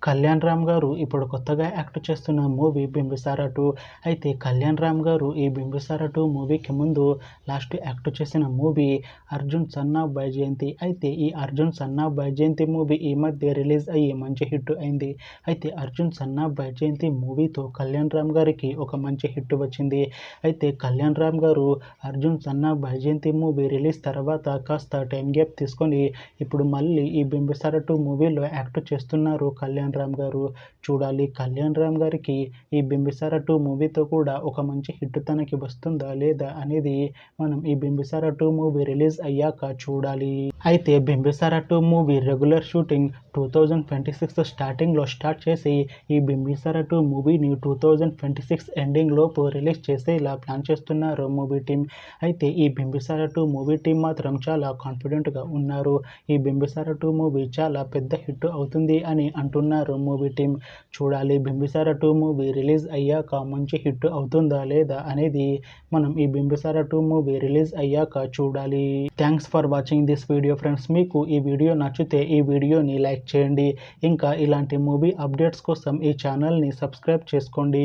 కళ్యాణ్ రామ్ గారు ఇప్పుడు కొత్తగా యాక్ట్ చేస్తున్న మూవీ 'బింబిసార 2'. అయితే కళ్యాణ్ రామ్ గారు ఈ 'బింబిసార 2' మూవీకి ముందు లాస్ట్ యాక్ట్ చేసిన movie 'Arjun son of Vyjayanthi'. అయితే ఈ 'Arjun son of Vyjayanthi' movie ఈ మధ్య రిలీజ్ అయ్యి మంచి హిట్ అయింది. అయితే 'అర్జున్ సన్ ఆఫ్ వైజయంతి' మూవీతో కళ్యాణ్ రామ్ గారికి ఒక మంచి హిట్ వచ్చింది. అయితే కళ్యాణ్ రామ్ గారు 'Arjun son of Vyjayanthi' movie release తర్వాత కాస్త టైం గ్యాప్ తీసుకొని ఇప్పుడు మళ్ళీ ఈ 'బింబిసార 2' మూవీలో యాక్ట్ చేస్తున్నారు కళ్యాణ్ రామ్ గారు. చూడాలి కళ్యాణ్ రామ్ గారికి ఈ 'బింబిసార 2' మూవీతో కూడా ఒక మంచి హిట్ తనకి వస్తుందా లేదా అనేది మనం ఈ 'బింబిసార 2' మూవీ రిలీజ్ అయ్యాక చూడాలి. అయితే 'బింబిసార 2' మూవీ రెగ్యులర్ షూటింగ్ 2026 స్టార్టింగ్లో స్టార్ట్ చేసి ఈ 'బింబిసార 2' మూవీని 2026 ఎండింగ్ లోపు రిలీజ్ చేసేలా ప్లాన్ చేస్తున్నారు మూవీ టీం. అయితే ఈ 'బింబిసార 2' మూవీ టీం మాత్రం చాలా కాన్ఫిడెంట్గా ఉన్నారు. ఈ 'బింబిసార 2' మూవీ చాలా పెద్ద హిట్ అవుతుంది అని అంటున్నారు మూవీ టీం. చూడాలి 'బింబిసార 2' మూవీ రిలీజ్ అయ్యాక మంచి హిట్ అవుతుందా లేదా అనేది మనం ఈ 'బింబిసార 2' మూవీ రిలీజ్ అయ్యాక చూడాలి. Thanks for watching this video friends. మీకు ఈ వీడియో నచ్చితే ఈ వీడియోని లైక్ చేయండి. ఇంకా ఇలాంటి మూవీ అప్డేట్స్ కోసం ఈ ఛానల్ని సబ్స్క్రైబ్ చేసుకోండి.